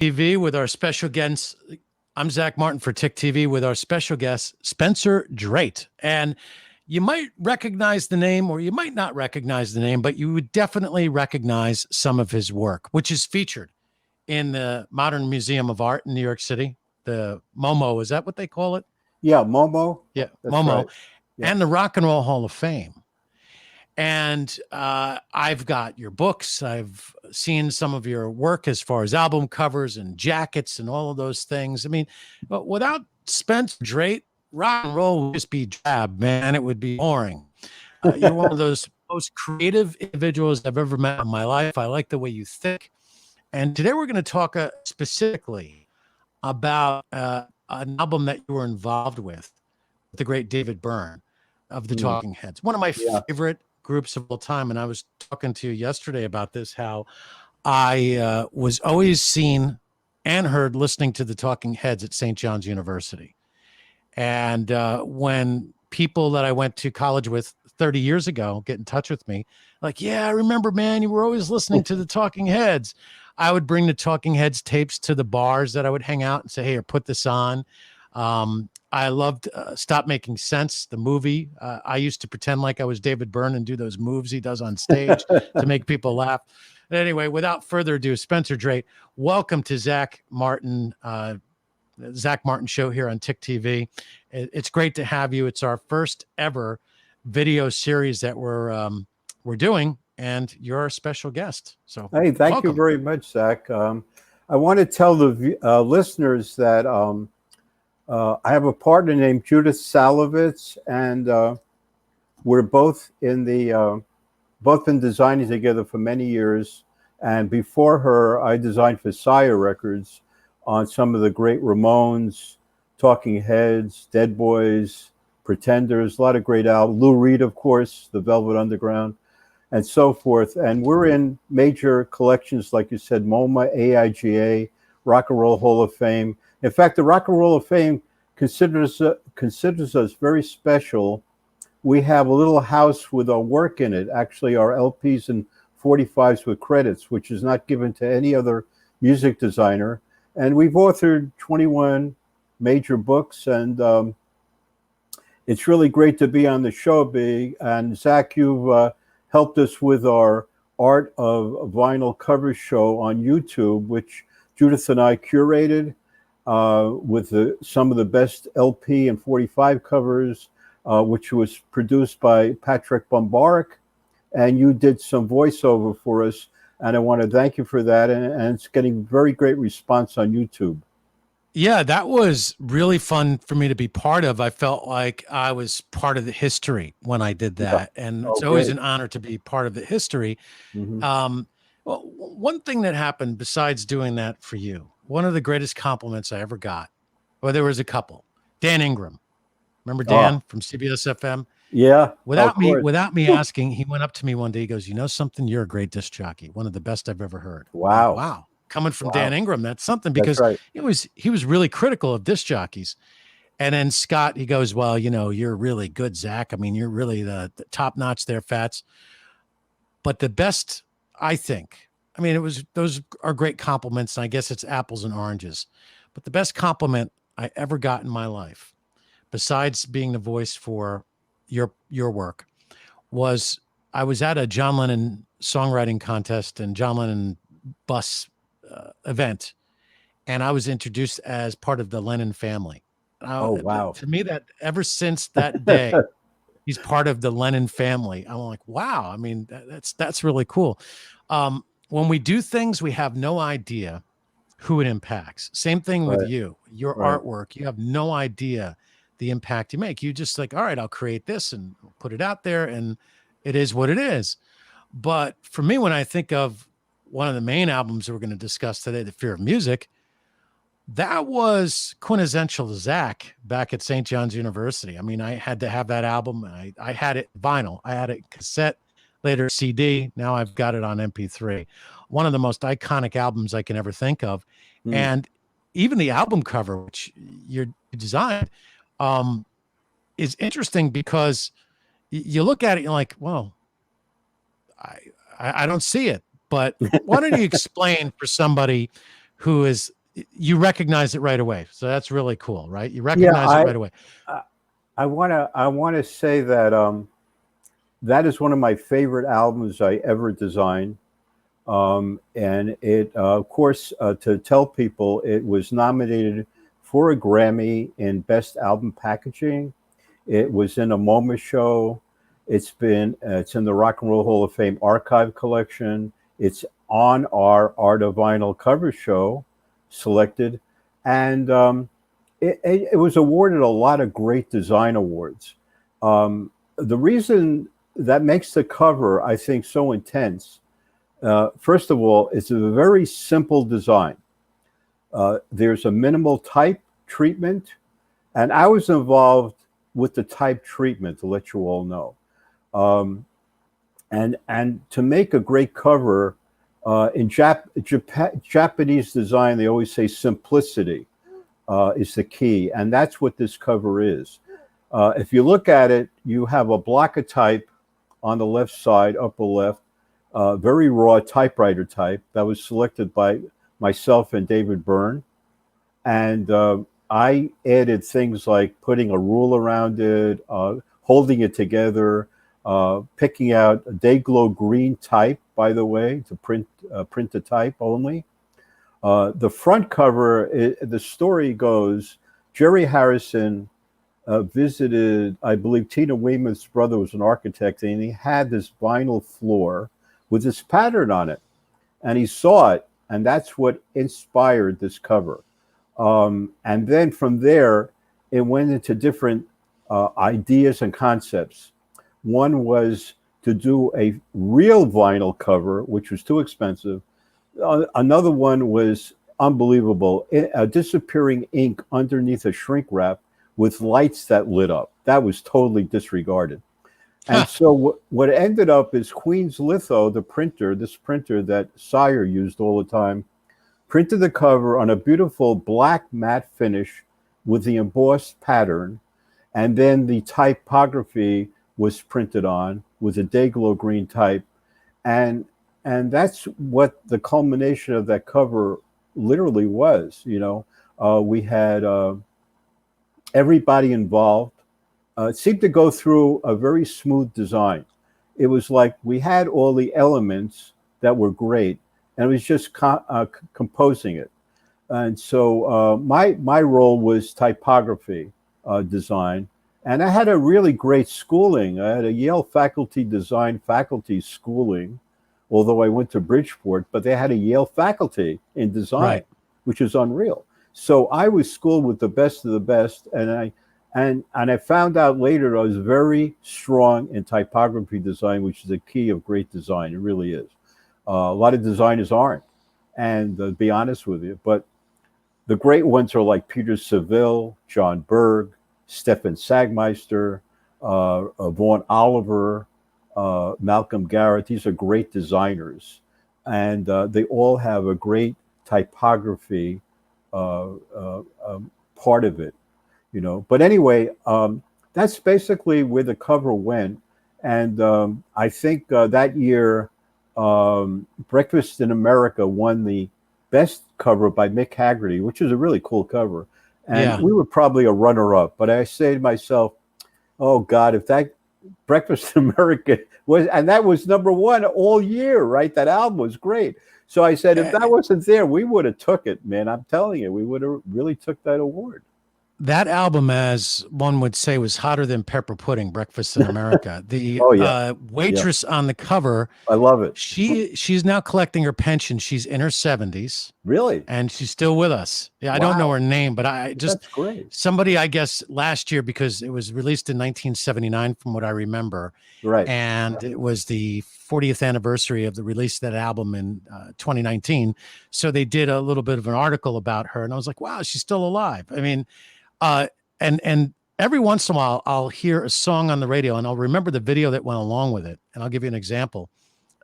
TV with our special guest. I'm Zach Martin for TIC TV with our special guest, Spencer Drate. And you might recognize the name or you might not recognize the name, but you would definitely recognize some of his work, which is featured in the Modern Museum of Art in New York City. The MoMA, is that what they call it? Yeah, Momo. Yeah, That's MoMA. right. Yeah. And the Rock and Roll Hall of Fame. And I've got your books. I've seen some of your work as far as album covers and jackets and all of those things. I mean, but without Spencer Drate, rock and roll would just be drab, man. It would be boring. You're one of those most creative individuals I've ever met in my life. I like the way you think. And today we're going to talk specifically about an album that you were involved with the great David Byrne of the Talking Heads. One of my favorite groups of all time. And I was talking to you yesterday about this, how I was always seen and heard listening to the Talking Heads at St. John's University. And when people that I went to college with 30 years ago get in touch with me, like, yeah, I remember, man, you were always listening to the Talking Heads. I would bring the Talking Heads tapes to the bars that I would hang out and say, hey, put this on. I loved Stop Making Sense, the movie. I used to pretend like I was David Byrne and do those moves he does on stage to make people laugh. But anyway, without further ado, Spencer Drate, welcome to Zach Martin Show here on TIC TV. It's great to have you. It's our first ever video series that we're doing, and you're a special guest. So hey, thank you very much, Zach. I want to tell the listeners that I have a partner named Judith Salovitz, and we're both been designing together for many years. And before her, I designed for Sire Records on some of the great Ramones, Talking Heads, Dead Boys, Pretenders, a lot of great albums. Lou Reed, of course, The Velvet Underground, and so forth. And we're in major collections, like you said, MoMA, AIGA, Rock and Roll Hall of Fame. In fact, the Rock and Roll of Fame considers us very special. We have a little house with our work in it, actually our LPs and 45s with credits, which is not given to any other music designer. And we've authored 21 major books, and it's really great to be on the show, And Zach, you've helped us with our Art of Vinyl cover show on YouTube, which Judith and I curated with some of the best LP and 45 covers, which was produced by Patrick Bombarik. And you did some voiceover for us. And I want to thank you for that. And it's getting very great response on YouTube. Yeah, that was really fun for me to be part of. I felt like I was part of the history when I did that. Yeah. And it's always an honor to be part of the history. Mm-hmm. Well, one thing that happened besides doing that for you, one of the greatest compliments I ever got, well, there was a couple. Dan Ingram. Remember Dan from CBS FM? Yeah. Without me asking, he went up to me one day. He goes, you know something? You're a great disc jockey. One of the best I've ever heard. Wow. Wow. Coming from Dan Ingram, that's something, because he was really critical of disc jockeys. And then Scott, he goes, well, you know, you're really good, Zach. I mean, you're really the top notch there, Fats. But the best, I think, I mean, those are great compliments. And I guess it's apples and oranges. But the best compliment I ever got in my life, besides being the voice for your work, was I was at a John Lennon songwriting contest and John Lennon bus event, and I was introduced as part of the Lennon family. Wow. To me, that ever since that day, he's part of the Lennon family. I'm like, wow. I mean, that's really cool. When we do things, we have no idea who it impacts. Same thing with you, your artwork. You have no idea the impact you make. You just like, all right, I'll create this and put it out there, and it is what it is. But for me, when I think of one of the main albums that we're going to discuss today, The Fear of Music, that was quintessential Zach back at St. John's University. I mean, I had to have that album. I had it vinyl. I had it cassette, later CD. Now I've got it on MP3. One of the most iconic albums I can ever think of. And even the album cover, which you designed, is interesting because you look at it, you're like, well, I don't see it. But why don't you explain for somebody who is, you recognize it right away. So that's really cool, right? You Yeah, recognize it right away. I wanna say that that is one of my favorite albums I ever designed. And it, of course, to tell people, it was nominated for a Grammy in Best Album Packaging. It was in a MoMA show. It's in the Rock and Roll Hall of Fame archive collection. It's on our Art of Vinyl cover show, selected, and it was awarded a lot of great design awards. The reason that makes the cover, I think, so intense, first of all, it's a very simple design. There's a minimal type treatment, and I was involved with the type treatment, to let you all know. And to make a great cover, in Japanese design, they always say simplicity is the key, and that's what this cover is. If you look at it, you have a block of type on the left side, upper left, very raw typewriter type that was selected by myself and David Byrne. And I added things like putting a rule around it, holding it together, picking out a Dayglow green type, by the way, to print the type only. The front cover, the story goes, Jerry Harrison visited, I believe Tina Weymouth's brother was an architect, and he had this vinyl floor with this pattern on it. And he saw it, and that's what inspired this cover. And then from there, it went into different ideas and concepts. One was to do a real vinyl cover, which was too expensive. Another one was unbelievable, disappearing ink underneath a shrink wrap with lights that lit up. That was totally disregarded. And so what ended up is Queen's Litho, the printer, this printer that Sire used all the time, printed the cover on a beautiful black matte finish with the embossed pattern. And then the typography was printed on with a Dayglow green type. And that's what the culmination of that cover literally was. You know, we had everybody involved. It seemed to go through a very smooth design. It was like we had all the elements that were great, and it was just composing it. And so my role was typography design, and I had a really great schooling. I had a Yale faculty design faculty schooling, although I went to Bridgeport, but they had a Yale faculty in design, right, which is unreal. So I was schooled with the best of the best, and I found out later I was very strong in typography design, which is the key of great design. It really is. A lot of designers aren't, and to be honest with you, but the great ones are like Peter Seville, John Berg, Stefan Sagmeister, Vaughn Oliver, Malcolm Garrett. These are great designers, and they all have a great typography part of it, you know. But anyway, that's basically where the cover went. And I think that year, Breakfast in America won the best cover by Mick Haggerty, which is a really cool cover. And we were probably a runner-up. But I say to myself, oh, God, if that Breakfast in America was, and that was #1 all year, right? That album was great. So I said, if that wasn't there, we would have took it, man. I'm telling you, we would have really took that award. That album, as one would say, was hotter than pepper pudding, Breakfast in America. The waitress on the cover, I love it. She's now collecting her pension. She's in her 70s. Really? And she's still with us. Yeah, I don't know her name, but I just, that's great. Somebody, I guess, last year, because it was released in 1979, from what I remember. Right. And it was the 40th anniversary of the release of that album in 2019. So they did a little bit of an article about her, and I was like, wow, she's still alive. I mean, and every once in a while, I'll hear a song on the radio, and I'll remember the video that went along with it. And I'll give you an example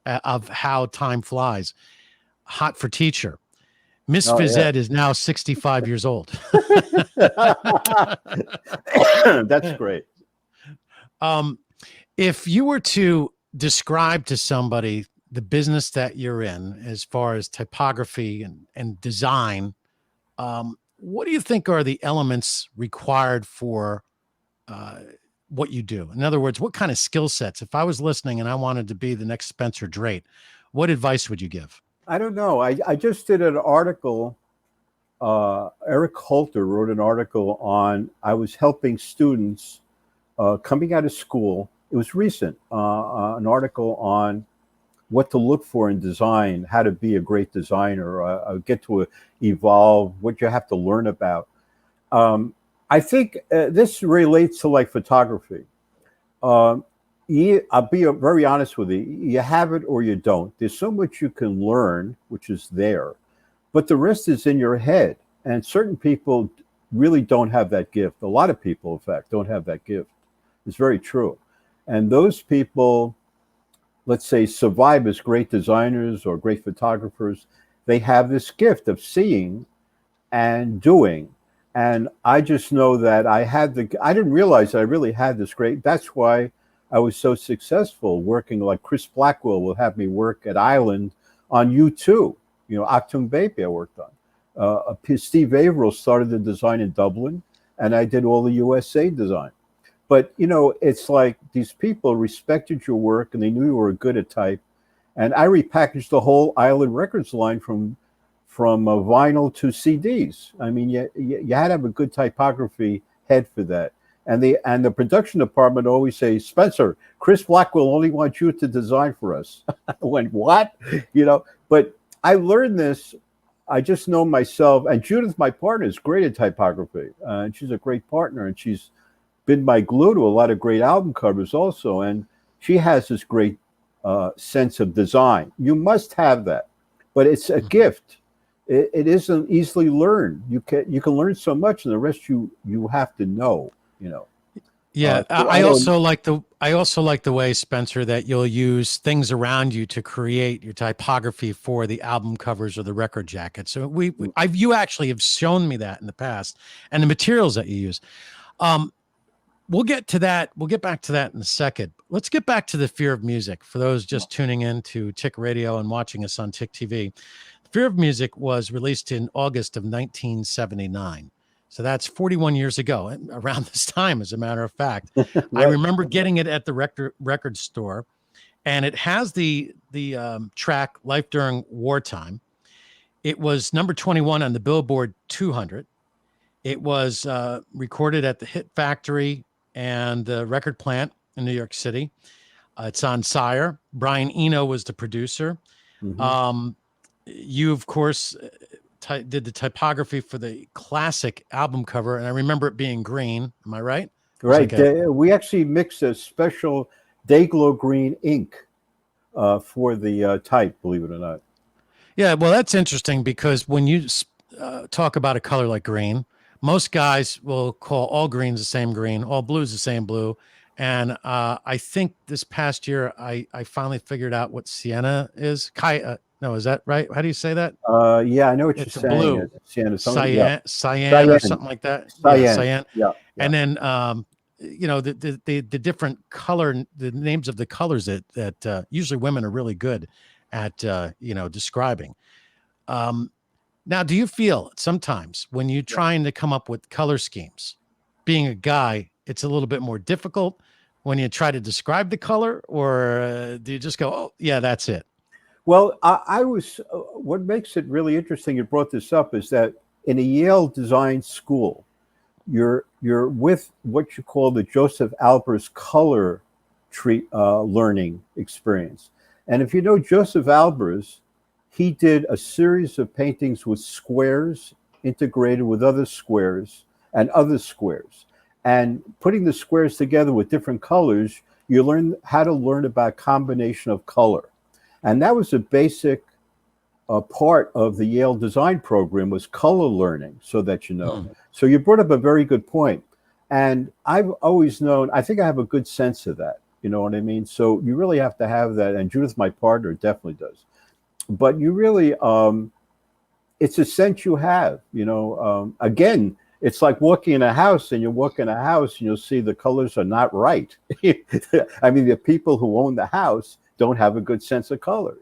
of how time flies. Hot for Teacher. Miss Fizette is now 65 years old. That's great. If you were to describe to somebody the business that you're in, as far as typography and design, what do you think are the elements required for what you do? In other words, what kind of skill sets? If I was listening and I wanted to be the next Spencer Drate, what advice would you give? I don't know. I just did an article. Eric Holter wrote an article on, I was helping students coming out of school. It was recent, an article on what to look for in design, how to be a great designer, get to evolve, what you have to learn about. I think this relates to like photography. I'll be very honest with you. You have it or you don't. There's so much you can learn, which is there, but the rest is in your head. And certain people really don't have that gift. A lot of people, in fact, don't have that gift. It's very true. And those people, let's say, survive as great designers or great photographers. They have this gift of seeing and doing. And I just know that I didn't realize that I really had this great, that's why I was so successful working. Like Chris Blackwell will have me work at Island on U2, Octung Baby I worked on. Steve Averill started the design in Dublin, and I did all the USA design. But, it's like these people respected your work and they knew you were good at type. And I repackaged the whole Island Records line from vinyl to CDs. I mean, you had to have a good typography head for that. And the production department always say, Spencer, Chris Blackwell only wants you to design for us. I went, what? But I learned this. I just know myself. And Judith, my partner, is great at typography. And she's a great partner. And she's been my glue to a lot of great album covers also. And she has this great sense of design. You must have that. But it's a gift. It isn't easily learned. You can learn so much, and the rest you have to know. Yeah, I also like the way, Spencer, that you'll use things around you to create your typography for the album covers or the record jackets. So you actually have shown me that in the past, and the materials that you use. We'll get to that. We'll get back to that in a second. Let's get back to the Fear of Music. For those just tuning in to TIC Radio and watching us on TIC TV, Fear of Music was released in August of 1979. So that's 41 years ago, around this time, as a matter of fact. Right. I remember getting it at the record store, and it has the track Life During Wartime. It was number 21 on the Billboard 200. It was recorded at the Hit Factory and the record plant in New York City. It's on Sire. Brian Eno was the producer. Mm-hmm. You, of course, did the typography for the classic album cover, and I remember it being green. Am I right? Right. Like we actually mixed a special Dayglow green ink for the type, believe it or not. Yeah, well, that's interesting because when you talk about a color like green, most guys will call all greens the same green, all blues the same blue. And I think this past year, I finally figured out what sienna is. No, is that right? How do you say that? Yeah, I know what it's you're saying. Blue. Sienna, cyan or something like that. Cyan. Yeah, cyan. Yeah. And then, the different color, the names of the colors that usually women are really good at, describing. Now, do you feel sometimes when you're trying to come up with color schemes, being a guy, it's a little bit more difficult when you try to describe the color, or do you just go, oh, yeah, that's it? Well, I was, what makes it really interesting, you brought this up, is that in a Yale design school, you're with what you call the Joseph Albers color learning experience. And if you know Joseph Albers, he did a series of paintings with squares integrated with other squares and other squares. And putting the squares together with different colors, you learn how to learn about combination of color. And that was a basic part of the Yale design program, was color learning, so that you know. So you brought up a very good point. And I've always known, I think I have a good sense of that. You know what I mean? So you really have to have that. And Judith, my partner, definitely does. But you really, it's a sense you have, again, it's like walking in a house, and you walk in a house and you'll see the colors are not right. I mean, the people who own the house don't have a good sense of color,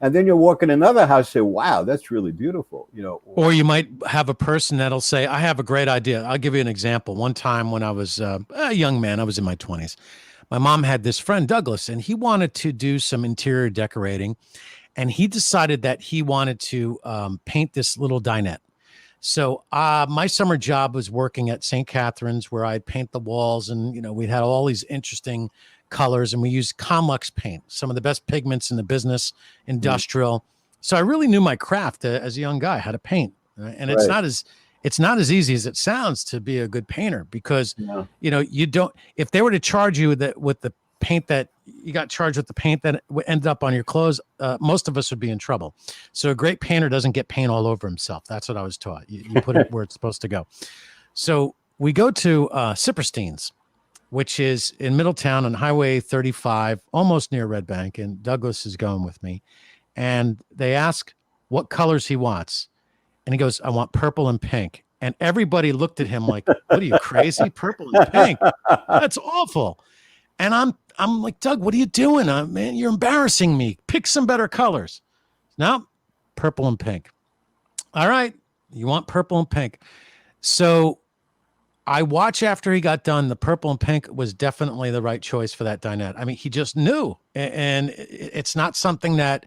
and then you'll walk in another house and say, wow, that's really beautiful, Or you might have a person that'll say, I have a great idea. I'll give you an example. One time when I was a young man, I was in my 20s. My mom had this friend, Douglas, and he wanted to do some interior decorating. And he decided that he wanted to paint this little dinette. So my summer job was working at St. Catherine's, where I'd paint the walls, and we had all these interesting colors, and we used Comlux paint, some of the best pigments in the business, industrial. So I really knew my craft as a young guy, how to paint. And it's not as easy as it sounds to be a good painter, because you don't. If they were to charge you with the paint that you got charged with, the paint that ended up on your clothes, most of us would be in trouble. So a great painter doesn't get paint all over himself. That's what I was taught. You put it where it's supposed to go. So we go to Sipperstein's, which is in Middletown on Highway 35, almost near Red Bank, and Douglas is going with me. And they ask what colors he wants. And he goes, I want purple and pink. And everybody looked at him like, what are you, crazy? Purple and pink? That's awful. And I'm like, Doug, what are you doing? Man, you're embarrassing me. Pick some better colors. No, purple and pink. All right. You want purple and pink. So I watch after he got done. The purple and pink was definitely the right choice for that dinette. I mean, he just knew. And it's not something that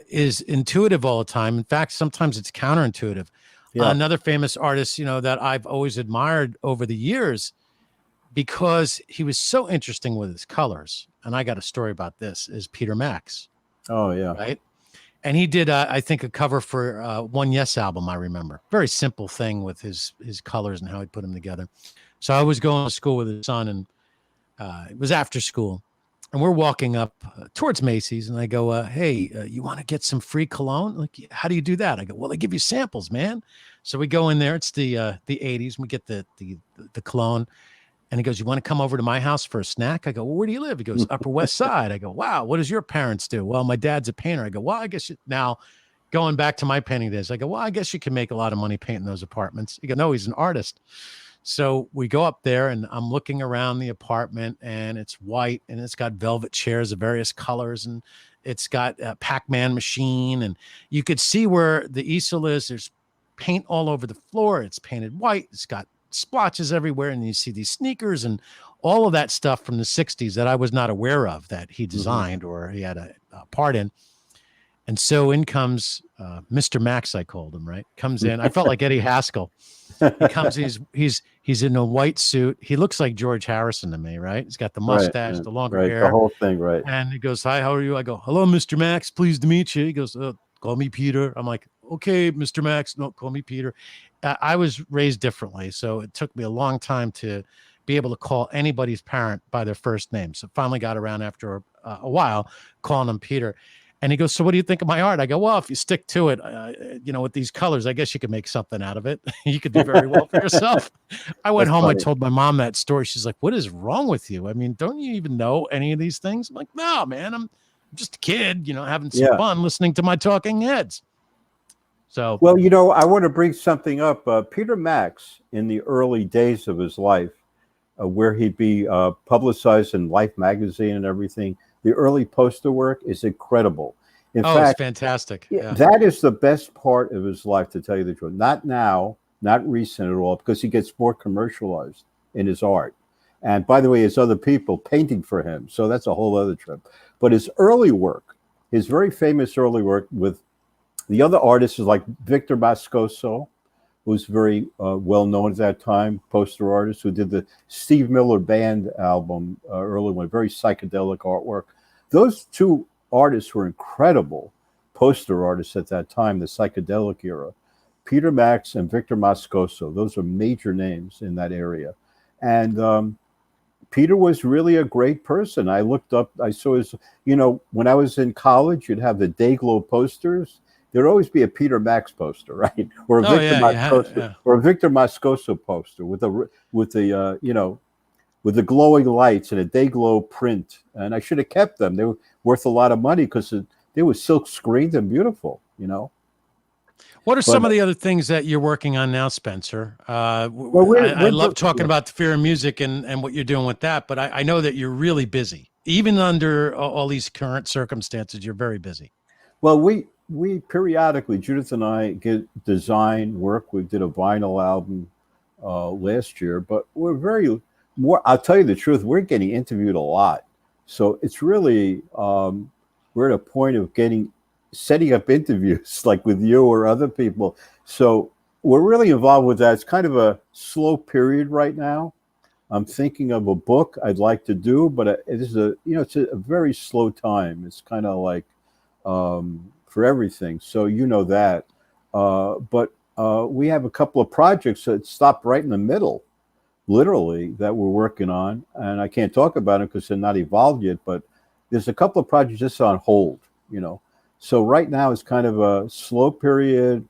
is intuitive all the time. In fact, sometimes it's counterintuitive. Yeah. Another famous artist, that I've always admired over the years, because he was so interesting with his colors, and I got a story about this, is Peter Max. Oh, yeah. Right? And he did, I think, a cover for One Yes album, I remember. Very simple thing with his colors and how he put them together. So I was going to school with his son, and it was after school. And we're walking up towards Macy's, and I go, hey, you want to get some free cologne? Like, how do you do that? I go, well, they give you samples, man. So we go in there. It's the 80s. And we get the cologne. And he goes, you want to come over to my house for a snack? I go, well, where do you live? He goes, Upper West Side. I go, wow, what does your parents do? Well, my dad's a painter. I go, well, I guess now going back to my painting days, I go, well, I guess you can make a lot of money painting those apartments. He go, no, he's an artist. So we go up there, and I'm looking around the apartment, and it's white, and it's got velvet chairs of various colors, and it's got a Pac-Man machine, and you could see where the easel is. There's paint all over the floor. It's painted white. It's got splotches everywhere, and you see these sneakers and all of that stuff from the 60s that I was not aware of that he designed or he had a part in. And so in comes Mr. Max, I called him, right? Comes in. I felt like Eddie Haskell. He comes, he's in a white suit. He looks like George Harrison to me, right? He's got the mustache, the longer hair. The whole thing, right. And he goes, hi, how are you? I go, hello, Mr. Max, pleased to meet you. He goes, call me Peter. I'm like, okay, Mr. Max, no, call me Peter. I was raised differently, so it took me a long time to be able to call anybody's parent by their first name. So finally got around after a while calling him Peter. And he goes, so what do you think of my art? I go, well, if you stick to it, with these colors, I guess you could make something out of it. You could do very well for yourself. I went home, funny. I told my mom that story. She's like, what is wrong with you? I mean, don't you even know any of these things? I'm like, no, man, I'm just a kid, having some fun listening to my talking heads. So, well, I want to bring something up. Peter Max, in the early days of his life, where he'd be publicized in Life magazine and everything, the early poster work is incredible. In fact, it's fantastic. Yeah. That is the best part of his life, to tell you the truth. Not now, not recent at all, because he gets more commercialized in his art. And by the way, there's other people painting for him, so that's a whole other trip. But his early work, his very famous early work with the other artists, is like Victor Moscoso, who's very well known at that time, poster artist, who did the Steve Miller Band album early one, very psychedelic artwork. Those two artists were incredible poster artists at that time, the psychedelic era. Peter Max and Victor Moscoso, those are major names in that area. And Peter was really a great person. I looked up, I saw his, when I was in college, you'd have the Dayglow posters. There'd always be a Peter Max poster, right? Or a or a Victor Moscoso poster with the glowing lights and a Dayglow print. And I should have kept them. They were worth a lot of money because they were silk screened and beautiful, What are some of the other things that you're working on now, Spencer? I love talking about the Fear of Music and what you're doing with that, but I know that you're really busy even under all these current circumstances, you're very busy. Well, we periodically, Judith and I, get design work. We did a vinyl album last year, but we're very more. I'll tell you the truth. We're getting interviewed a lot, so it's really we're at a point of setting up interviews like with you or other people. So we're really involved with that. It's kind of a slow period right now. I'm thinking of a book I'd like to do, but it is it's a very slow time. It's kind of like for everything. So that. But we have a couple of projects that stopped right in the middle, literally, that we're working on. And I can't talk about them because they're not evolved yet, but there's a couple of projects just on hold, So right now it's kind of a slow period.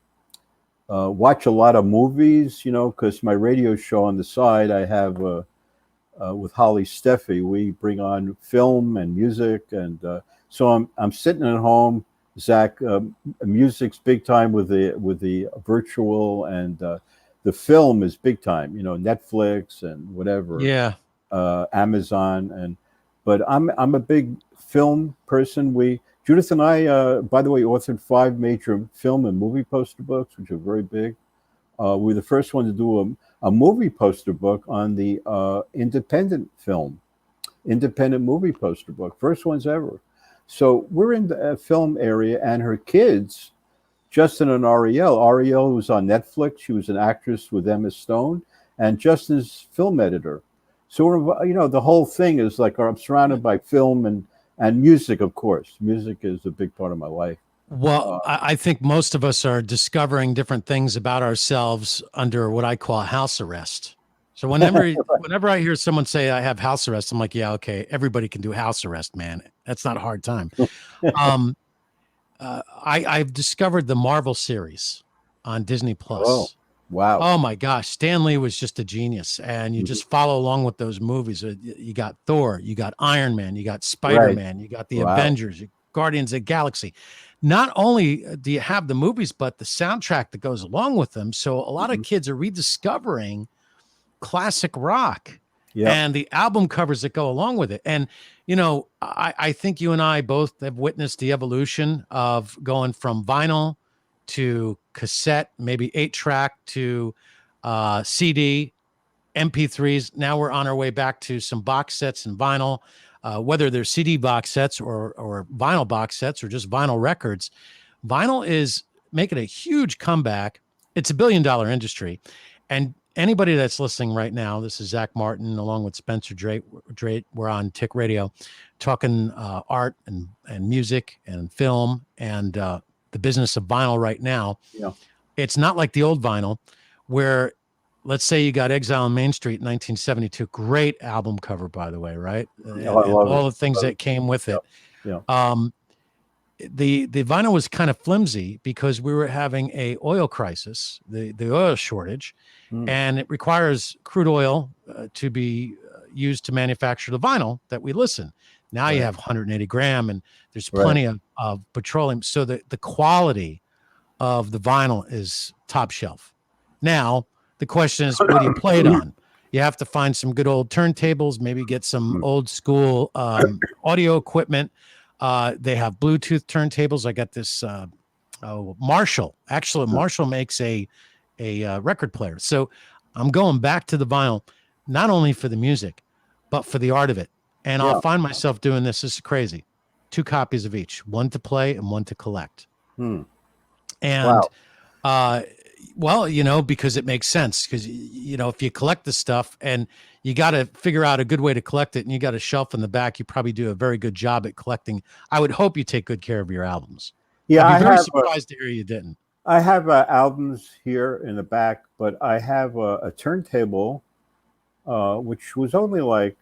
Watch a lot of movies, because my radio show on the side, I have with Holly Steffi, we bring on film and music. And so I'm sitting at home, Zach, music's big time with the virtual, and the film is big time, Netflix and whatever. Yeah. Amazon. But I'm a big film person. Judith and I, by the way, authored 5 major film and movie poster books, which are very big. We're the first one to do a movie poster book on the independent movie poster book. First ones ever. So we're in the film area, and her kids, Justin and Ariel. Ariel was on Netflix. She was an actress with Emma Stone, and Justin's film editor. So we're, the whole thing is like I'm surrounded by film and music, of course. Music is a big part of my life. Well, I think most of us are discovering different things about ourselves under what I call house arrest. So whenever I hear someone say I have house arrest, I'm like, yeah, okay, everybody can do house arrest, man. That's not a hard time. I've discovered the Marvel series on Disney Plus. Oh, wow. Oh my gosh. Stan Lee was just a genius. And you just follow along with those movies. You got Thor, you got Iron Man, you got Spider-Man, you got the Avengers, Guardians of the Galaxy. Not only do you have the movies, but the soundtrack that goes along with them. So a lot of kids are rediscovering classic rock and the album covers that go along with it. And, I think you and I both have witnessed the evolution of going from vinyl to cassette, maybe 8-track to CD, MP3s. Now we're on our way back to some box sets and vinyl, whether they're CD box sets or vinyl box sets or just vinyl records. Vinyl is making a huge comeback. It's $1 billion industry. And anybody that's listening right now, this is Zach Martin along with Spencer Drate. We're on TIC Radio talking art and music and film and the business of vinyl right now. Yeah. It's not like the old vinyl where, let's say you got Exile on Main Street in 1972. Great album cover, by the way, right? I love all it. the things that came with it. Yeah. The vinyl was kind of flimsy because we were having a oil crisis, the oil shortage, and it requires crude oil to be used to manufacture the vinyl that we listen. Now you have 180 gram and there's plenty of petroleum. So the quality of the vinyl is top shelf. Now, the question is, what do you play it on? You have to find some good old turntables, maybe get some old school audio equipment. They have Bluetooth turntables. I got this Marshall. Actually, Marshall makes a record player. So I'm going back to the vinyl, not only for the music, but for the art of it. And I'll find myself doing this. This is crazy. 2 copies of each, one to play and one to collect. And well, because it makes sense, because if you collect the stuff and you got to figure out a good way to collect it and you got a shelf in the back, you probably do a very good job at collecting. I would hope you take good care of your albums. Yeah, I'd be very surprised to hear you didn't. I have albums here in the back, but I have a turntable, which was only like,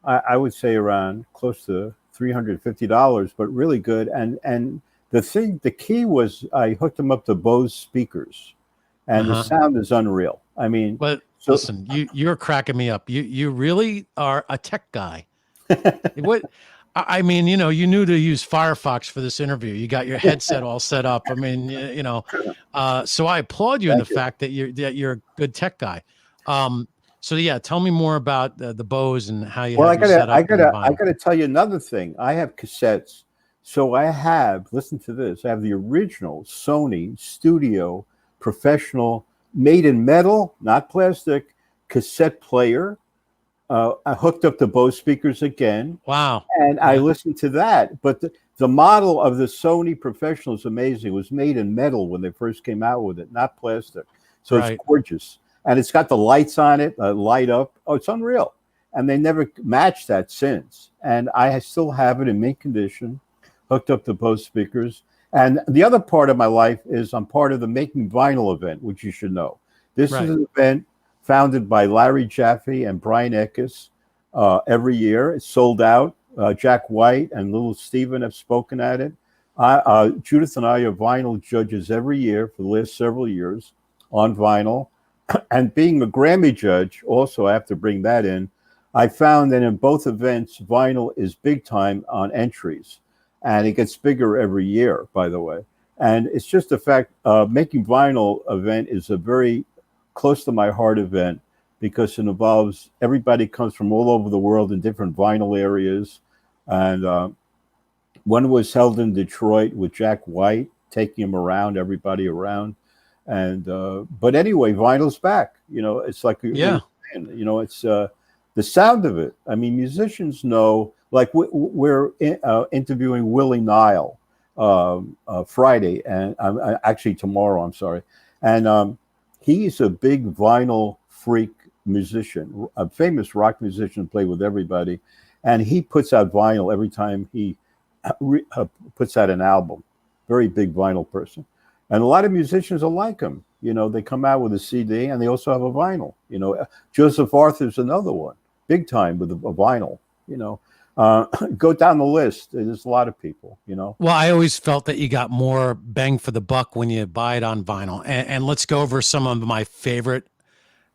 I would say around close to $350, but really good. And the key was I hooked them up to Bose speakers, and the sound is unreal. I mean, but listen, you're cracking me up. You really are a tech guy. What? I mean, you knew to use Firefox for this interview. You got your headset all set up. I mean, so I applaud you in the fact that you're a good tech guy. So yeah, tell me more about the Bose and how you Well, have you set up on I vinyl. gotta tell you another thing. I have cassettes, so I have. Listen to this. I have the original Sony Studio Professional, made in metal, not plastic, cassette player. I hooked up the Bose speakers again, Wow. and I Yeah. listened to that. But the model of the Sony Professional is amazing. It was made in metal when they first came out with it, not plastic. So it's Right. gorgeous, and it's got the lights on it, light up. Oh, it's unreal. And they never matched that since. And I still have it in mint condition, hooked up to Bose speakers. And the other part of my life is I'm part of the Making Vinyl event, which you should know. This is Right. an event founded by Larry Jaffe and Brian Eckes every year. It's sold out. Jack White and Little Steven have spoken at it. Judith and I are vinyl judges every year for the last several years on vinyl. And being a Grammy judge, also I have to bring that in. I found that in both events, vinyl is big time on entries, and it gets bigger every year, by the way. And it's just the fact, Making Vinyl event is a very close to my heart event because it involves everybody comes from all over the world in different vinyl areas. And one was held in Detroit with Jack White, taking him around, everybody around. And but anyway, vinyl's back. You know, it's like Yeah. you know, it's the sound of it. I mean, musicians know. Like we're interviewing Willie Nile Friday, and actually tomorrow. I'm sorry, and he's a big vinyl freak musician, a famous rock musician, played with everybody, and he puts out vinyl every time he puts out an album. Very big vinyl person. And a lot of musicians are like him. You know, they come out with a CD and they also have a vinyl. You know, Joseph Arthur's another one, big time with a vinyl. You know, go down the list. There's a lot of people. You know. Well, I always felt that you got more bang for the buck when you buy it on vinyl. And let's go over some of my favorite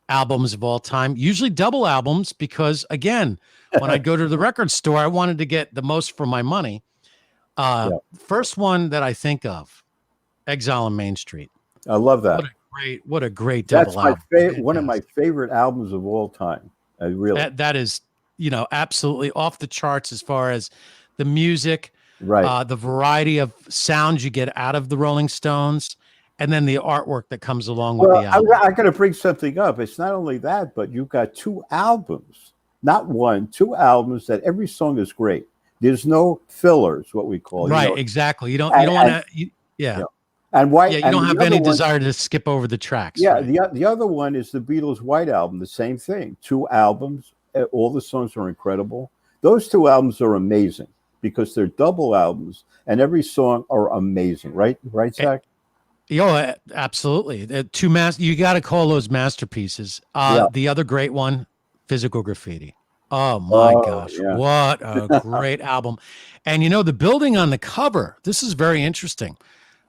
albums of all time, usually double albums, because again, when I go to the record store, I wanted to get the most for my money. Yeah. First one that I think of, Exile on Main Street. I love that. What a great double That's my album. one of my favorite albums of all time. Really. That is, absolutely off the charts as far as the music, Right. the variety of sounds you get out of the Rolling Stones, and then the artwork that comes along with the album. I got to bring something up. It's not only that, but you've got two albums, not one, two albums that every song is great. There's no fillers, what we call. Right, you know. exactly. You don't want to, yeah. And why? Yeah, you and don't the have other any one, desire to skip over the tracks. Yeah, right? the other one is the Beatles' White Album, the same thing. Two albums, all the songs are incredible. Those two albums are amazing because they're double albums, and every song are amazing. Right, Zach? Absolutely. You got to call those masterpieces. Yeah. The other great one, Physical Graffiti. Oh my gosh, yeah. what a great album. And the building on the cover, this is very interesting.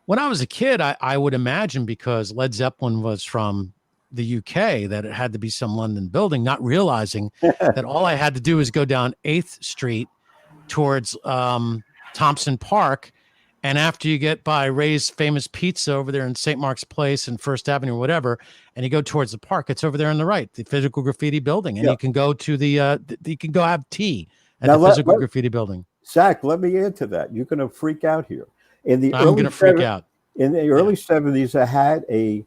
When I was a kid, I would imagine, because Led Zeppelin was from the UK, that it had to be some London building, not realizing that all I had to do is go down 8th Street towards Thompson Park. And after you get by Ray's Famous Pizza over there in St. Mark's Place and First Avenue or whatever, and you go towards the park, it's over there on the right, the Physical Graffiti building. And you can go to you can go have tea at the Physical Graffiti building. Zach, let me add to that. You're going to freak out here. I'm going to freak out. In the early 70s, I had a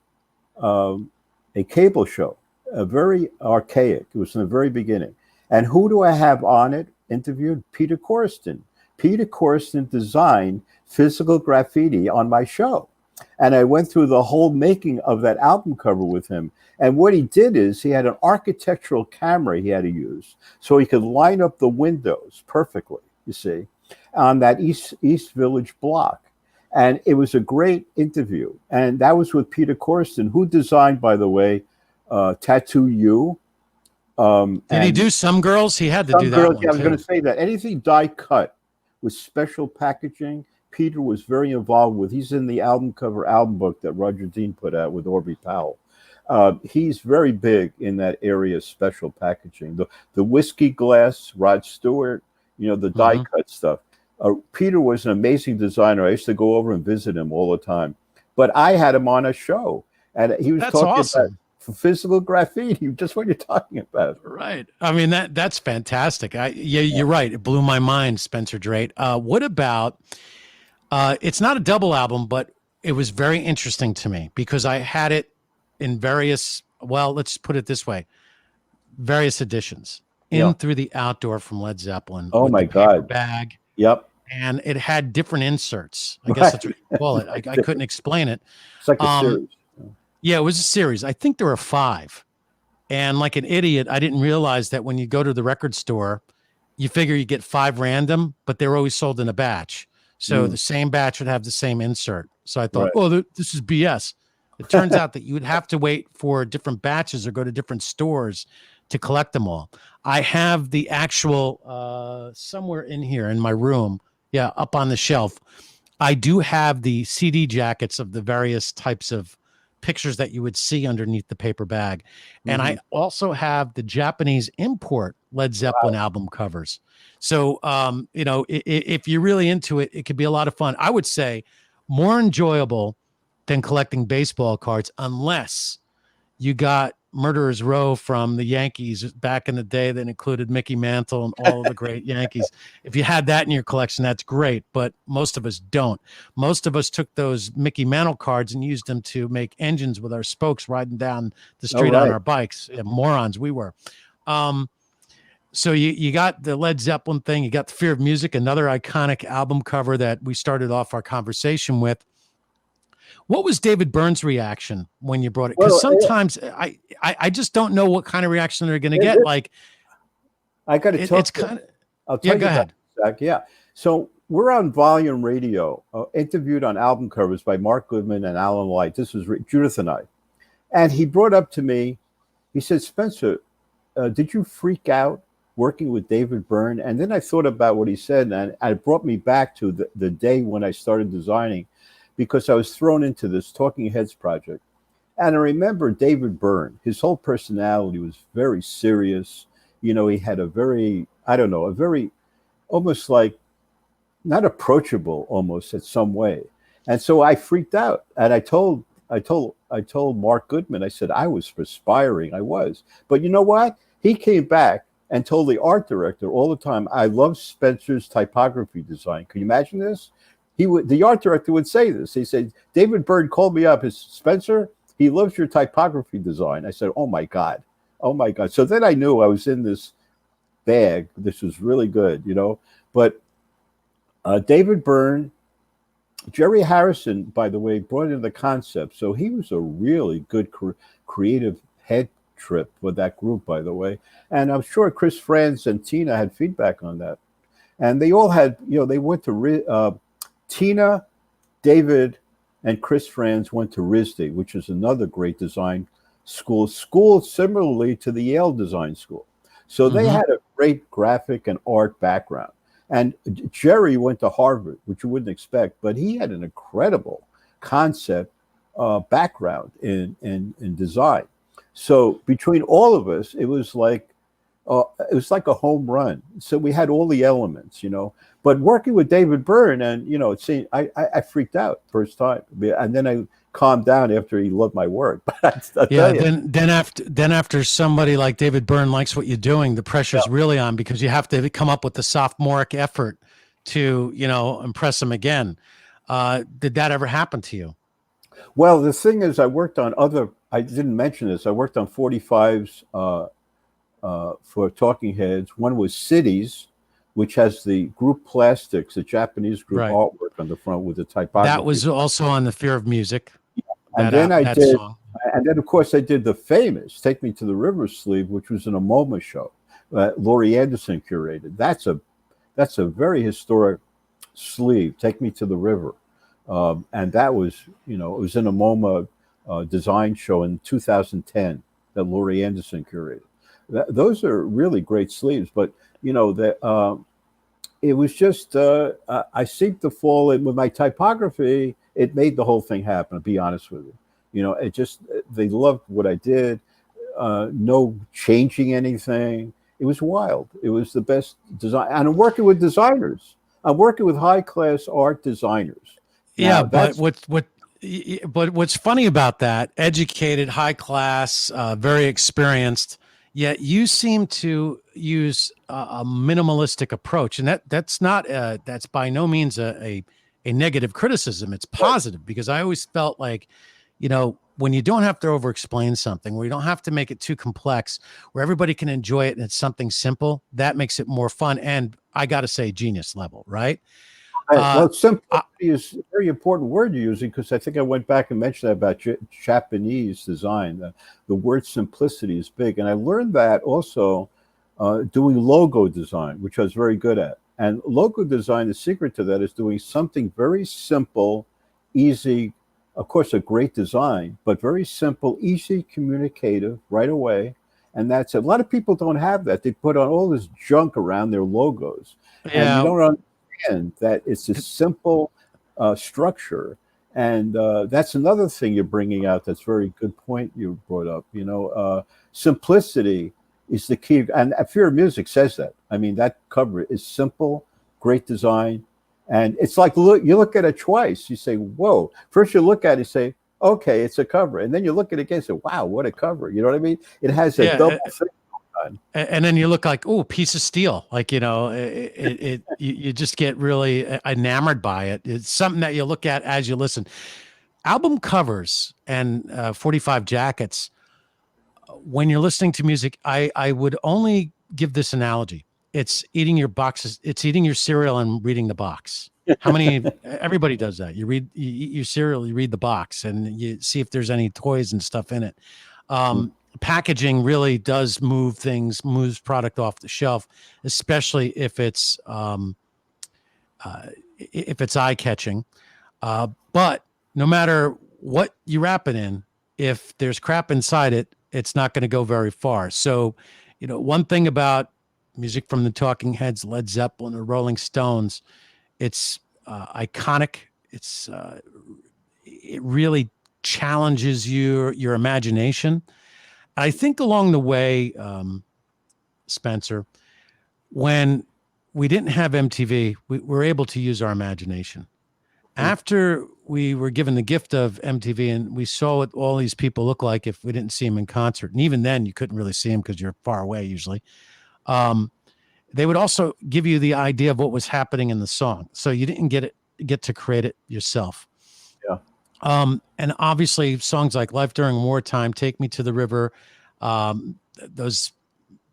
cable show, a very archaic. It was in the very beginning. And who do I have on it? Interviewed Peter Corriston. Peter Corriston designed Physical Graffiti on my show. And I went through the whole making of that album cover with him. And what he did is he had an architectural camera he had to use so he could line up the windows perfectly, you see, on that East Village block. And it was a great interview. And that was with Peter Corriston, who designed, by the way, Tattoo You. Did he do Some Girls? He had to do that girls, one, yeah, I was going to say that. Anything die cut with special packaging, Peter was very involved with. He's in the album cover album book that Roger Dean put out with Orby Powell. He's very big in that area of special packaging. The whiskey glass, Rod Stewart, the die cut stuff. Peter was an amazing designer. I used to go over and visit him all the time. But I had him on a show, and he was talking about physical graffiti, just what you're talking about. Right. I mean, that's fantastic. Yeah, you're right. It blew my mind, Spencer Drate. What about, it's not a double album, but it was very interesting to me because I had it in various, well, let's put it this way, various editions. Yeah. In Through the Outdoor from Led Zeppelin Oh with my the paper God. bag. Yep. And it had different inserts. I guess Right. that's what you call it. I couldn't explain it. It's like a series. Yeah, it was a series. I think there were 5. And like an idiot, I didn't realize that when you go to the record store, you figure you get 5 random, but they're always sold in a batch. So the same batch would have the same insert. So I thought, Right. oh, this is BS. It turns out that you would have to wait for different batches or go to different stores to collect them all. I have the actual somewhere in here in my room. Yeah, up on the shelf. I do have the CD jackets of the various types of pictures that you would see underneath the paper bag. And I also have the Japanese import Led Zeppelin album covers. So, if you're really into it, it could be a lot of fun. I would say more enjoyable than collecting baseball cards, unless you got Murderer's Row from the Yankees back in the day that included Mickey Mantle and all of the great Yankees. If you had that in your collection, that's great, but most of us don't. Most of us took those Mickey Mantle cards and used them to make engines with our spokes riding down the street on our bikes. Yeah, morons we were. So you got the Led Zeppelin thing, you got the Fear of Music, another iconic album cover that we started off our conversation with. What was David Byrne's reaction when you brought it? Because sometimes I just don't know what kind of reaction they're going to get. Like, I got to tell it's kind of. I'll tell you. Go ahead, Zach. Yeah. So we're on Volume Radio, interviewed on album covers by Mark Goodman and Alan Light. This was Judith and I, and he brought up to me. He said, "Spencer, did you freak out working with David Byrne?" And then I thought about what he said, and it brought me back to the day when I started designing, because I was thrown into this Talking Heads project. And I remember David Byrne, his whole personality was very serious. You know, he had a very almost like not approachable almost in some way. And so I freaked out. And I told Mark Goodman, I said, I was perspiring. I was. But you know what? He came back and told the art director all the time, I love Spencer's typography design. Can you imagine this? The art director would say this. He said, David Byrne called me up. His Spencer, he loves your typography design. I said, oh my God. Oh my God. So then I knew I was in this bag. This was really good, you know. But David Byrne, Jerry Harrison, by the way, brought in the concept. So he was a really good creative head trip with that group, by the way. And I'm sure Chris Franz and Tina had feedback on that. And they all had, they went to Tina, David, and Chris Franz went to RISD, which is another great design school similarly to the Yale Design School. So they had a great graphic and art background. And Jerry went to Harvard, which you wouldn't expect, but he had an incredible concept background in design. So between all of us, it was like a home run. So we had all the elements, But working with David Byrne, and I freaked out first time, and then I calmed down after he loved my work. But then after somebody like David Byrne likes what you're doing, the pressure's really on, because you have to come up with the sophomoric effort to impress him again. Did that ever happen to you? Well, the thing is, I worked on I didn't mention this. I worked on 45s for Talking Heads. One was Cities, which has the group plastics, the Japanese group artwork on the front with the typography. That was also on the Fear of Music. And then and then of course I did the famous Take Me to the River sleeve, which was an MoMA show. Laurie Anderson curated. That's a very historic sleeve, Take Me to the River. And that was, it was in a MoMA design show in 2010 that Laurie Anderson curated. Those are really great sleeves, but it was just I seemed to fall in with my typography. It made the whole thing happen, to be honest with you. They loved what I did. No changing anything. It was wild. It was the best design. And I'm working with designers. I'm working with high-class art designers. Yeah, but what But what's funny about that, educated, high class, very experienced, yet you seem to use a minimalistic approach, and that's by no means a negative criticism. It's positive because I always felt like, when you don't have to over explain something, where you don't have to make it too complex, where everybody can enjoy it and it's something simple, that makes it more fun. And I got to say, genius level, right? Right. Uh, Well, simplicity is a very important word you're using, because I think I went back and mentioned that about Japanese design. The word simplicity is big. And I learned that also doing logo design, which I was very good at. And logo design, the secret to that is doing something very simple, easy, of course, a great design, but very simple, easy, communicative right away. And that's it. A lot of people don't have that. They put on all this junk around their logos, and you yeah. don't understand that it's a simple structure. And that's another thing you're bringing out. That's a very good point you brought up. Simplicity is the key. And Fear of Music says that. I mean, that cover is simple, great design. And it's like, you look at it twice. You say, whoa. First you look at it and say, okay, it's a cover. And then you look at it again and say, wow, what a cover. You know what I mean? It has a double thing. And then you look like, oh, piece of steel. Like, you just get really enamored by it. It's something that you look at as you listen. Album covers and 45 jackets. When you're listening to music, I would only give this analogy. It's eating your boxes. It's eating your cereal and reading the box. Everybody does that. You eat your cereal, you read the box, and you see if there's any toys and stuff in it. Packaging really does moves product off the shelf, especially if it's eye catching. But no matter what you wrap it in, if there's crap inside it, it's not going to go very far. So, one thing about music from the Talking Heads, Led Zeppelin, or Rolling Stones, it's iconic. It really challenges your imagination. I think along the way, Spencer, when we didn't have MTV, we were able to use our imagination. After we were given the gift of MTV and we saw what all these people look like if we didn't see them in concert, and even then you couldn't really see them because you're far away usually. They would also give you the idea of what was happening in the song, so you didn't get to create it yourself. Yeah. And obviously songs like Life During Wartime, Take Me to the River, those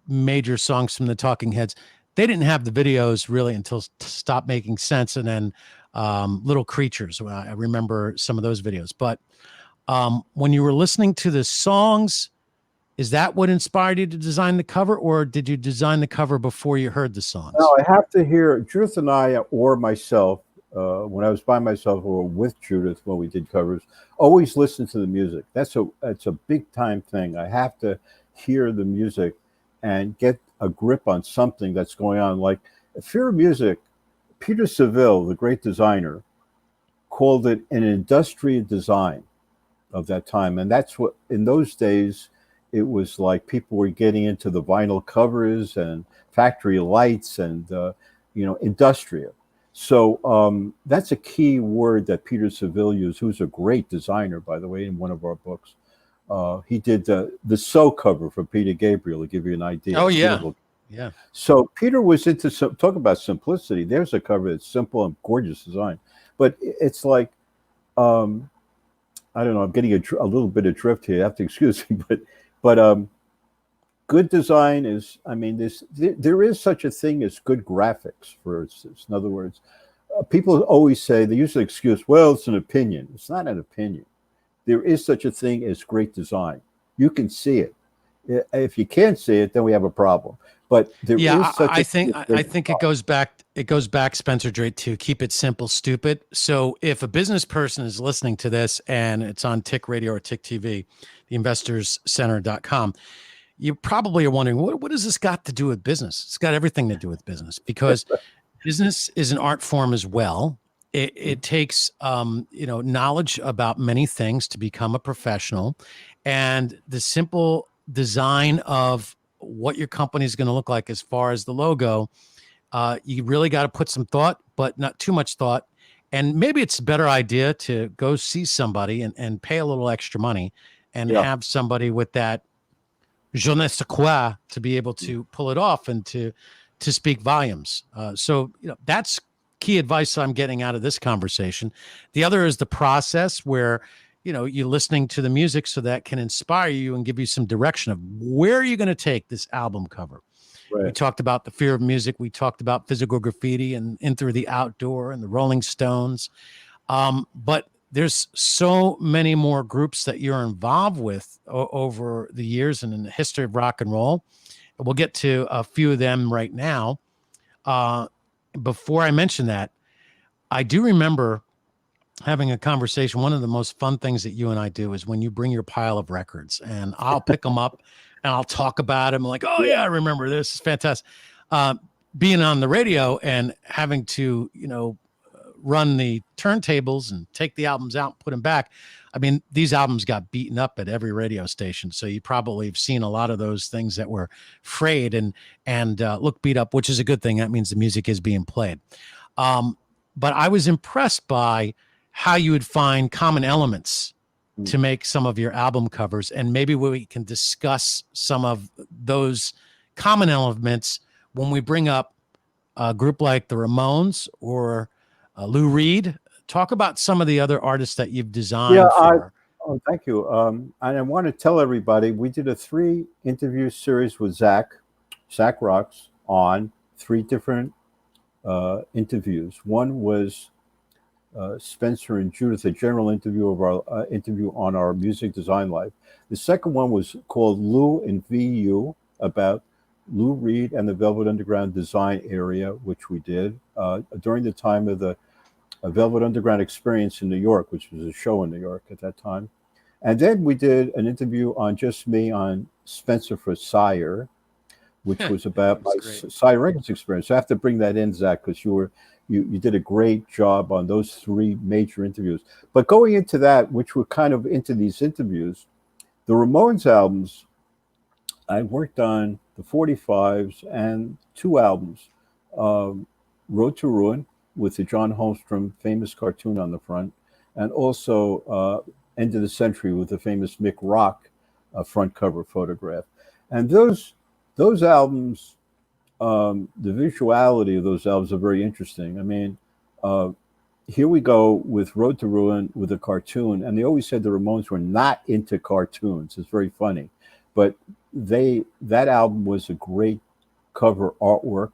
major songs from the Talking Heads, they didn't have the videos really until Stop Making Sense, and then Little Creatures. I remember some of those videos. But when you were listening to the songs, is that what inspired you to design the cover, or did you design the cover before you heard the songs? No, I have to hear Judith and I, or myself, when I was by myself or with Judith when we did covers, always listen to the music. That's a big time thing. I have to hear the music and get a grip on something that's going on. Like Fear of Music, Peter Seville, the great designer, called it an industrial design of that time. And that's what, in those days, it was like people were getting into the vinyl covers and factory lights and, industrial. So that's a key word that Peter Seville used, who's a great designer, by the way, in one of our books. He did the So cover for Peter Gabriel, to give you an idea. Oh, yeah. Beautiful. Yeah. So Peter was into talk about simplicity. There's a cover that's simple and gorgeous design, but it's like, I don't know. I'm getting a little bit adrift here. You have to excuse me, but good design is. I mean, there is such a thing as good graphics, for instance. In other words, people always say, they use the excuse, well, it's an opinion. It's not an opinion. There is such a thing as great design. You can see it. If you can't see it, then we have a problem. But there is such I think it goes back, Spencer Drate, to keep it simple, stupid. So if a business person is listening to this and it's on TIC Radio or TIC TV, theinvestorscenter.com, you probably are wondering, what has this got to do with business? It's got everything to do with business, because business is an art form as well. It takes knowledge about many things to become a professional, and the simple design of what your company is going to look like as far as the logo, you really got to put some thought, but not too much thought, And maybe it's a better idea to go see somebody and pay a little extra money and Yeah. have somebody with that je ne sais quoi to be able to pull it off and to speak volumes. So that's key advice I'm getting out of this conversation. The other is the process where you're listening to the music so that can inspire you and give you some direction of where are you going to take this album cover. We Right. talked about the fear of music. We talked about physical graffiti and In Through the Outdoor and the Rolling Stones. But there's so many more groups that you're involved with over the years and in the history of rock and roll. We'll get to a few of them right now. Before I mention that, I do remember having a conversation. One of the most fun things that you and I do is when you bring your pile of records and I'll pick them up and I'll talk about them like, oh yeah, I remember this. It's fantastic. Being on the radio and having to, run the turntables and take the albums out and put them back. I mean, these albums got beaten up at every radio station. So you probably have seen a lot of those things that were frayed and look beat up, which is a good thing. That means the music is being played. But I was impressed by how you would find common elements to make some of your album covers. And maybe we can discuss some of those common elements when we bring up a group like the Ramones or Lou Reed. Talk about some of the other artists that you've designed for. Thank you. And I want to tell everybody, we did a 3-interview series with Zach Rocks on 3 different interviews. One was Spencer and Judith, a general interview of our interview on our music design life. The second one was called Lou and VU, about Lou Reed and the Velvet Underground design area, which we did during the time of the Velvet Underground experience in New York, which was a show in New York at that time. And then we did an interview on just me on Spencer for Sire, which was about my Sire Records experience. So I have to bring that in, Zach, because you did a great job on those 3 major interviews. But going into that, which were kind of into these interviews, the Ramones albums, I worked on the 45s and 2 albums, Road to Ruin, with the John Holmstrom famous cartoon on the front, and also End of the Century with the famous Mick Rock front cover photograph. And those albums, the visuality of those albums are very interesting. I mean, here we go with Road to Ruin with a cartoon, and they always said the Ramones were not into cartoons. It's very funny, but that album was a great cover artwork.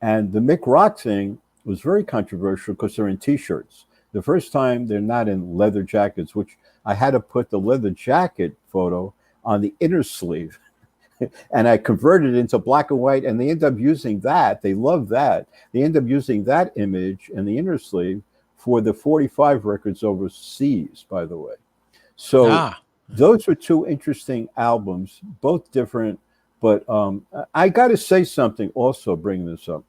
And the Mick Rock thing was very controversial because they're in T-shirts. The first time they're not in leather jackets, which I had to put the leather jacket photo on the inner sleeve. And I converted it into black and white, and they end up using that. They love that. They end up using that image in the inner sleeve for the 45 records overseas, by the way. So those were 2 interesting albums, both different. But I got to say something also, bringing this up.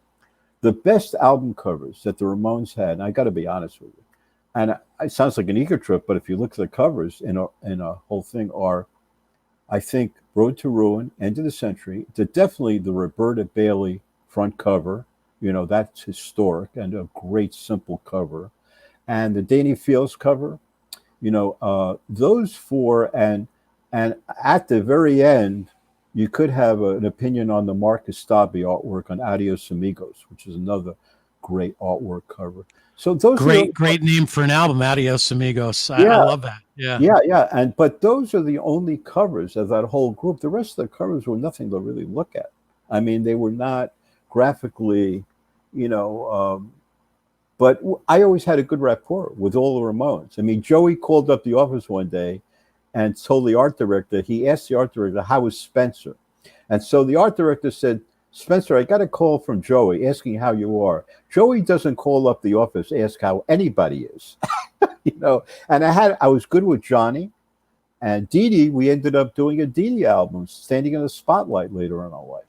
The best album covers that the Ramones had, and I got to be honest with you, and it sounds like an ego trip, but if you look at the covers in a whole thing, are, I think, Road to Ruin, End of the Century, definitely the Roberta Bailey front cover, that's historic and a great simple cover, and the Danny Fields cover, those 4, and at the very end, you could have an opinion on the Marcus Stabi artwork on Adios Amigos, which is another great artwork cover. So those great name for an album, Adios Amigos. I love that. Yeah. But those are the only covers of that whole group. The rest of the covers were nothing to really look at. I mean, they were not graphically, but I always had a good rapport with all the Ramones. I mean, Joey called up the office one day and told the art director, he asked the art director, how was Spencer? And so the art director said, Spencer, I got a call from Joey asking how you are. Joey doesn't call up the office, ask how anybody is. And I was good with Johnny and Dee Dee. We ended up doing a Dee Dee album, standing in the spotlight later in our life,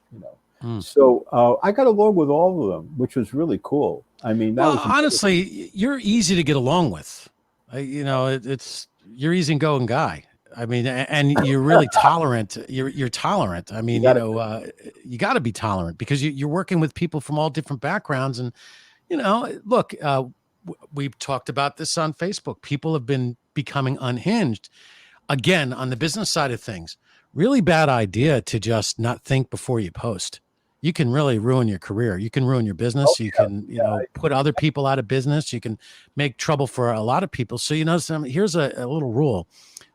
So I got along with all of them, which was really cool. I mean, honestly, you're easy to get along with. You're easygoing guy. I mean, and you're really tolerant. You're tolerant. I mean, you got to be tolerant because you're working with people from all different backgrounds. And, look, we've talked about this on Facebook. People have been becoming unhinged again on the business side of things. Really bad idea to just not think before you post. You can really ruin your career. You can ruin your business. You can, put other people out of business. You can make trouble for a lot of people. So, here's a little rule.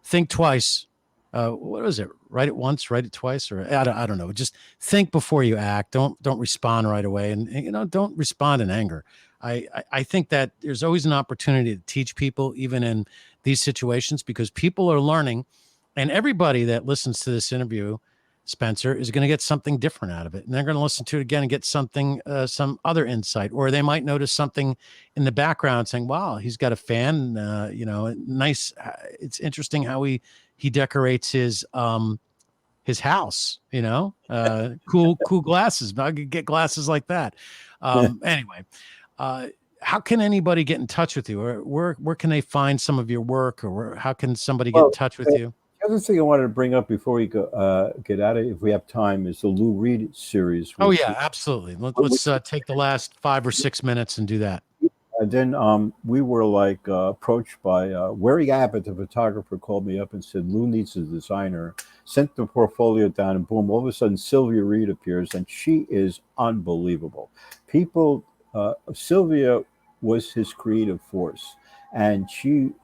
Think twice. What is it? Write it once, write it twice, or I don't know. Just think before you act. Don't respond right away. And don't respond in anger. I think that there's always an opportunity to teach people, even in these situations, because people are learning, and everybody that listens to this interview, Spencer, is going to get something different out of it. And they're going to listen to it again and get something, some other insight, or they might notice something in the background saying, wow, he's got a fan, nice. It's interesting how he decorates his house, cool glasses. I could get glasses like that. Anyway, how can anybody get in touch with you, or where can they find some of your work, or how can somebody get in touch with you? The other thing I wanted to bring up before we go get out of it, if we have time, is the Lou Reed series. Oh yeah, absolutely. Let's take the last 5 or 6 minutes and do that. And then we were approached by Wary Abbott, the photographer, called me up and said Lou needs a designer. Sent the portfolio down, and boom! All of a sudden, Sylvia Reed appears, and she is unbelievable. Sylvia was his creative force. And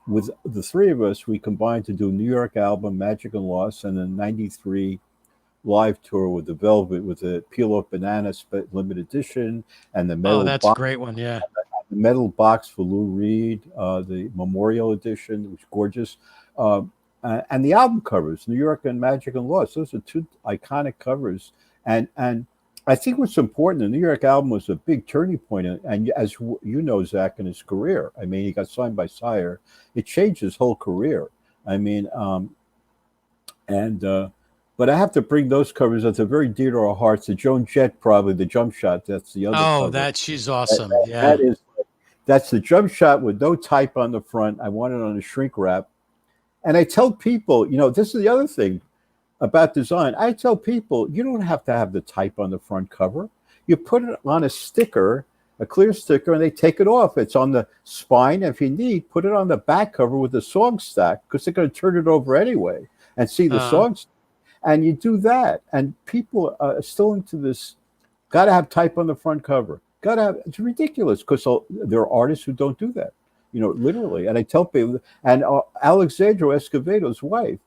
with the three of us, we combined to do New York album, Magic and Loss, and then '93 live tour with the Velvet, with the Peel Off Banana limited edition, and the metal. Oh, that's a great one, yeah. The metal box for Lou Reed, the Memorial Edition, which was gorgeous, and the album covers, New York and Magic and Loss. Those are two iconic covers, and I think what's important, the New York album was a big turning point, and as you know, Zach, in his career. I mean, he got signed by Sire. It changed his whole career. I mean, but I have to bring those covers that are very dear to our hearts. The Joan Jett, probably the Jump Shot. That's the other. Oh, cover. She's awesome. That's the Jump Shot with no type on the front. I want it on a shrink wrap, and I tell people, this is the other thing about design. I tell people, you don't have to have the type on the front cover. You put it on a sticker, a clear sticker, and they take it off. It's on the spine. If you need, put it on the back cover with the song stack, because they're going to turn it over anyway and see the songs. And you do that. And people are still into this, got to have type on the front cover. It's ridiculous, because there are artists who don't do that, literally. And I tell people, and Alexandra Escovedo's wife,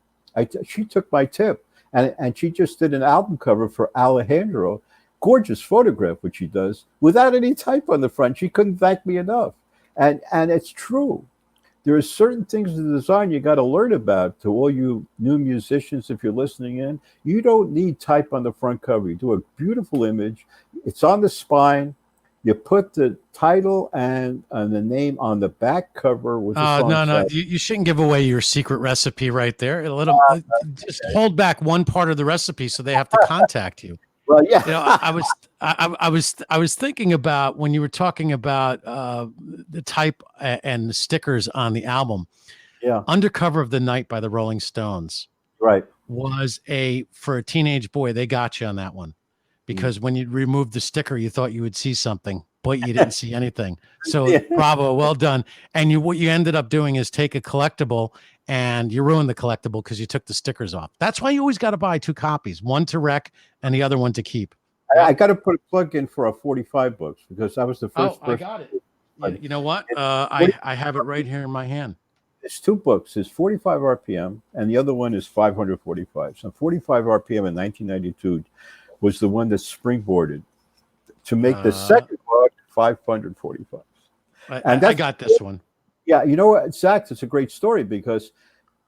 she took my tip, and she just did an album cover for Alejandro, gorgeous photograph, which she does, without any type on the front. She couldn't thank me enough. And it's true. There are certain things in design you got to learn about. To all you new musicians, if you're listening in, you don't need type on the front cover. You do a beautiful image. It's on the spine. You put the title and the name on the back cover with the song. No. You shouldn't give away your secret recipe right there. Let them just hold back one part of the recipe so they have to contact you. Well, yeah. I was thinking about when you were talking about the type and the stickers on the album. Yeah. Undercover of the Night by the Rolling Stones. Right. Was for a teenage boy. They got you on that one. Because when you removed the sticker, you thought you would see something, but you didn't see anything. So bravo, well done. And what you ended up doing is take a collectible, and you ruined the collectible because you took the stickers off. That's why you always got to buy 2 copies, one to wreck and the other one to keep. I got to put a plug in for our 45 books, because that was the first person. I got it. You know what? I have it right here in my hand. It's 2 books. It's 45 RPM, and the other one is 545. So 45 RPM in 1992 was the one that springboarded to make the second book 545. And I got this one. Yeah, you know what, Zach, it's a great story, because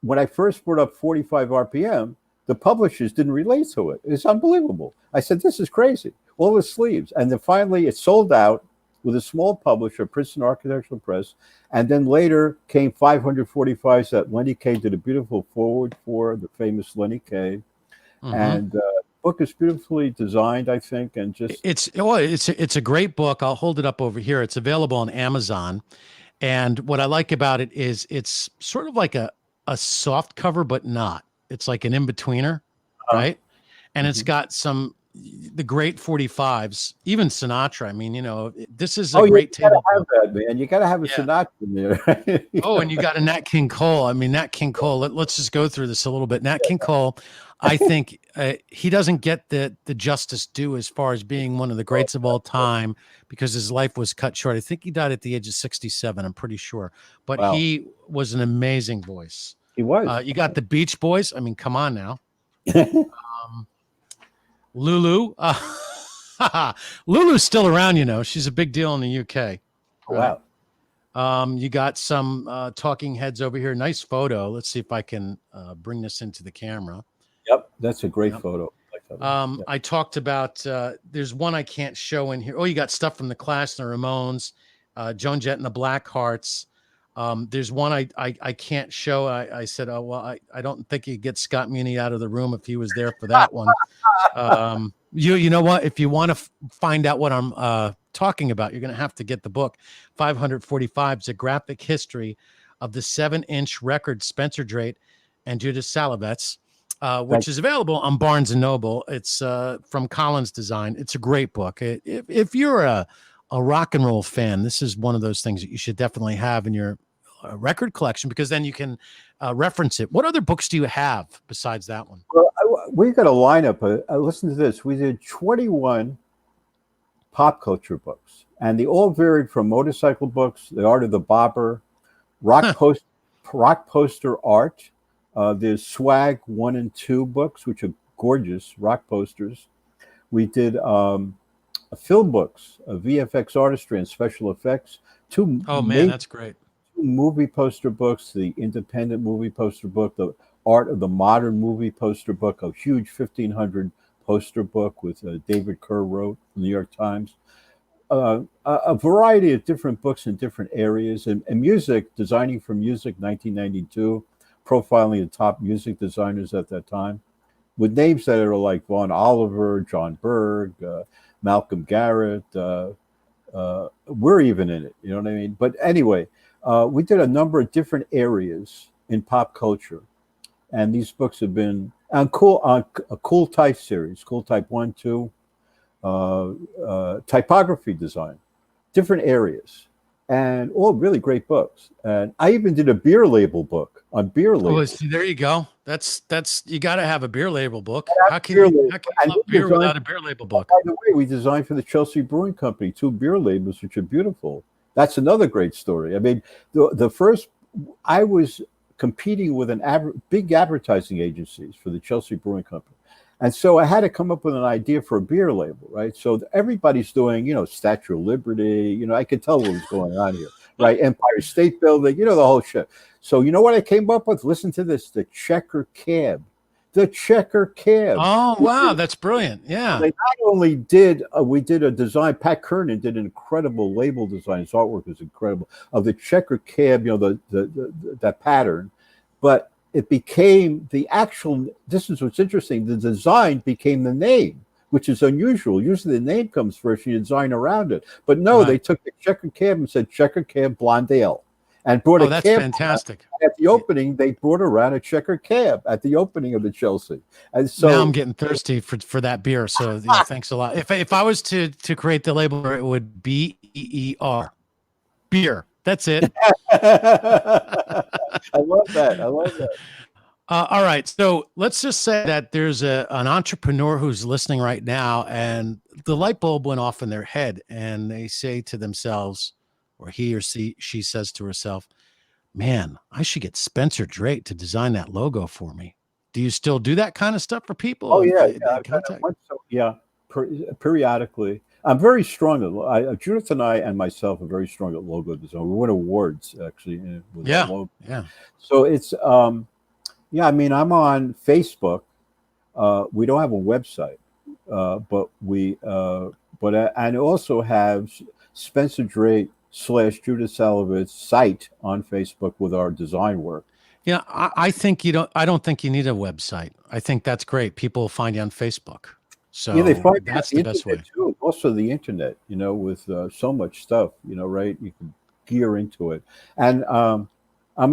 when I first brought up 45 RPM, the publishers didn't relate to it. It's unbelievable. I said, this is crazy. All the sleeves. And then finally it sold out with a small publisher, Princeton Architectural Press. And then later came 545s that Lenny Kaye did a beautiful forward for, the famous Lenny Kaye. Mm-hmm. And book is beautifully designed, I think, and just it's a great book. I'll hold it up over here. It's available on Amazon, and what I like about it is it's sort of like a soft cover, but not. It's like an in-betweener, right? And it's got some the great 45s, even Sinatra. I mean, this is a Oh, yeah, great you gotta table have book. that, man. You gotta have a Yeah. Sinatra in there. Oh, and you got a Nat King Cole. I mean, Nat King Cole. Let's just go through this a little bit. Nat King Cole, I think he doesn't get the justice due as far as being one of the greats of all time because his life was cut short. I think he died at the age of 67. I'm pretty sure, but Wow, he was an amazing voice. he was. You got the Beach Boys. I mean, come on now. Um, Lulu. Lulu's still around. She's a big deal in the UK. Right. Wow. You got some talking heads over here. Nice photo. Let's see if I can bring this into the camera. Yep, that's a great Yep. photo. Yeah. I talked about, there's one I can't show in here. Oh, you got stuff from the Clash and the Ramones, Joan Jett and the Blackhearts. There's one I can't show. I said, oh, well, I don't think he'd get Scott Muni out of the room if he was there for that one. You know what? If you want to find out what I'm talking about, you're going to have to get the book. 545 is a graphic history of the 7-inch record Spencer Drate and Judith Salovets, which is available on Barnes and Noble. It's from Collins Design. It's a great book. If you're a rock and roll fan, this is one of those things that you should definitely have in your record collection because then you can reference it. What other books do you have besides that one? Well, we got a lineup. Listen to this. We did 21 pop culture books, and they all varied from motorcycle books, The Art of the Bobber, rock poster art. There's Swag 1 and 2 books, which are gorgeous rock posters. We did film books, VFX artistry and special effects. That's great. 2 movie poster books, the independent movie poster book, the Art of the Modern Movie poster book, a huge 1,500 poster book with David Kerr wrote in the New York Times. A variety of different books in different areas. And music, Designing for Music, 1992, profiling the top music designers at that time, with names that are like Vaughn Oliver, John Berg, Malcolm Garrett. We're even in it, you know what I mean? But anyway, we did a number of different areas in pop culture. And these books have been on a Cool Type series, Cool Type 1, 2, typography design, different areas, and all really great books. And I even did a beer label book on beer labels. See, there you go. That's you got to have a beer label book. How can you love beer without a beer label book? By the way, we designed for the Chelsea Brewing Company 2 beer labels, which are beautiful. That's another great story. I mean, the first, I was competing with big advertising agencies for the Chelsea Brewing Company. And so I had to come up with an idea for a beer label, right? So everybody's doing, Statue of Liberty, I could tell what was going on here, right? Empire State Building, the whole shit. So you know what I came up with? Listen to this, the Checker Cab. The Checker Cab. Oh, wow, that's brilliant. Yeah. They not only did, we did a design, Pat Kernan did an incredible label design, his artwork is incredible, of the Checker Cab, that pattern, but it became the actual, this is what's interesting, the design became the name, which is unusual. Usually the name comes first and you design around it. But no, right. They took the Checker Cab and said Checker Cab Blondale and brought a that's cab fantastic. At the opening, they brought around a Checker Cab at the opening of the Chelsea. And so now I'm getting thirsty for that beer. So thanks a lot. If I was to create the label, it would BEER. Beer. That's it. I love that. All right. So let's just say that there's an entrepreneur who's listening right now and the light bulb went off in their head and they say to themselves, or he or she says to herself, man, I should get Spencer Drate to design that logo for me. Do you still do that kind of stuff for people? Oh, yeah. Periodically. I'm very strong at Judith and I and myself are very strong at logo design. We win awards actually. With logo. Yeah. So it's I'm on Facebook. We don't have a website, but I also have Spencer Drate / Judith Salovitz site on Facebook with our design work. Yeah, I don't think you need a website. I think that's great. People find you on Facebook. So yeah, they find that's the best way. Too. Also the internet, with so much stuff, right? You can gear into it. And I'm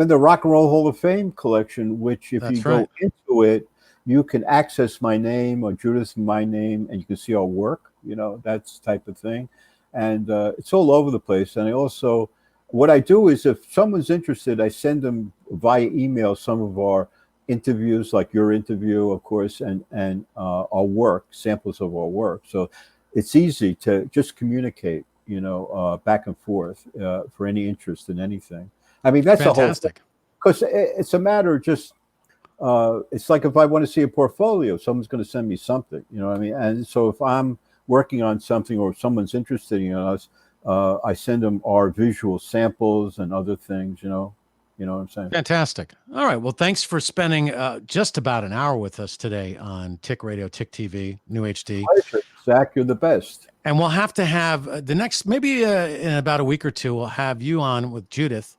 in the Rock and Roll Hall of Fame collection, which if you go into it, you can access my name or Judith my name, and you can see our work. You know, that's type of thing, and it's all over the place. And I also, what I do is, if someone's interested, I send them via email some of our interviews, like your interview, of course, and our work, samples of our work. So it's easy to just communicate, you know, back and forth for any interest in anything. I mean, that's Fantastic. Because it's a matter of just, it's like if I want to see a portfolio, someone's going to send me something, you know what I mean? And so if I'm working on something or someone's interested in us, I send them our visual samples and other things, you know what I'm saying? Fantastic. All right. Well, thanks for spending just about an hour with us today on TIC Radio, TIC TV, New HD. Pleasure. Zach, you're the best. And we'll have to have the next, maybe in about a week or two, we'll have you on with Judith.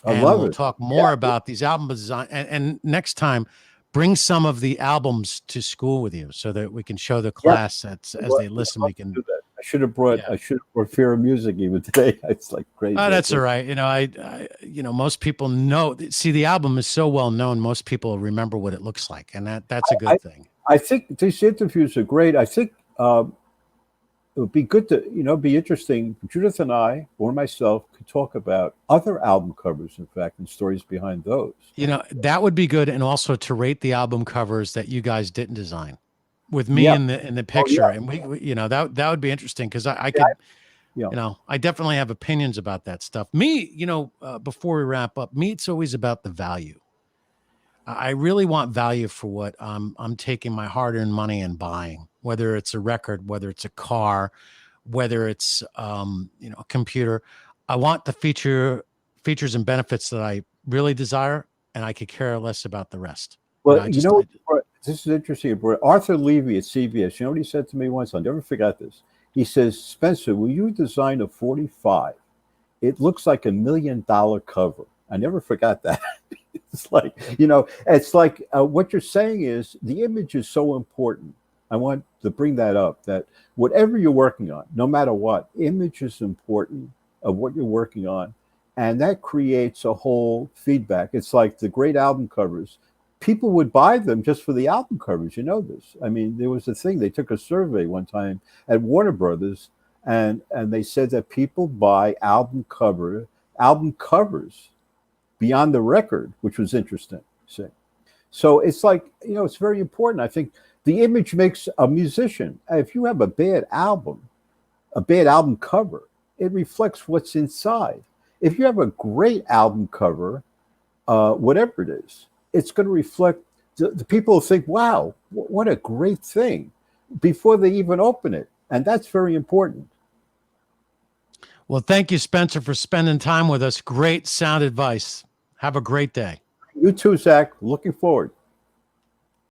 I And love we'll it. talk more about these album design. And next time, bring some of the albums to school with you so that we can show the class as they listen. We can do that. I should have brought Fear of Music even today. It's like crazy. Oh, that's all right. You know, I most people know. See, the album is so well known. Most people remember what it looks like, and that's a good thing. I think these interviews are great. I think it would be good to, be interesting. Judith and I, or myself, could talk about other album covers, in fact, and stories behind those. You know, that would be good, and also to rate the album covers that you guys didn't design, with me in the picture, and we that would be interesting, because I could. You know, I definitely have opinions about that stuff. Me, before we wrap up, it's always about the value. I really want value for what I'm taking my hard-earned money and buying, whether it's a record, whether it's a car, whether it's a computer. I want the features and benefits that I really desire, and I could care less about the rest. Well, this is interesting. Arthur Levy at CBS, you know what he said to me once? I'll never forget this. He says, Spencer, will you design a 45? It looks like $1 million cover. I never forgot that. It's like, what you're saying is the image is so important. I want to bring that up, that whatever you're working on, no matter what, image is important of what you're working on. And that creates a whole feedback. It's like the great album covers. People would buy them just for the album covers. You know this. I mean, there was a thing. They took a survey one time at Warner Brothers, and they said that people buy album covers beyond the record, which was interesting. See? So it's like, it's very important. I think the image makes a musician. If you have a bad album cover, it reflects what's inside. If you have a great album cover, whatever it is, it's going to reflect, the people think, wow, what a great thing, before they even open it. And that's very important. Well, thank you, Spencer, for spending time with us. Great sound advice. Have a great day. You too, Zach. Looking forward.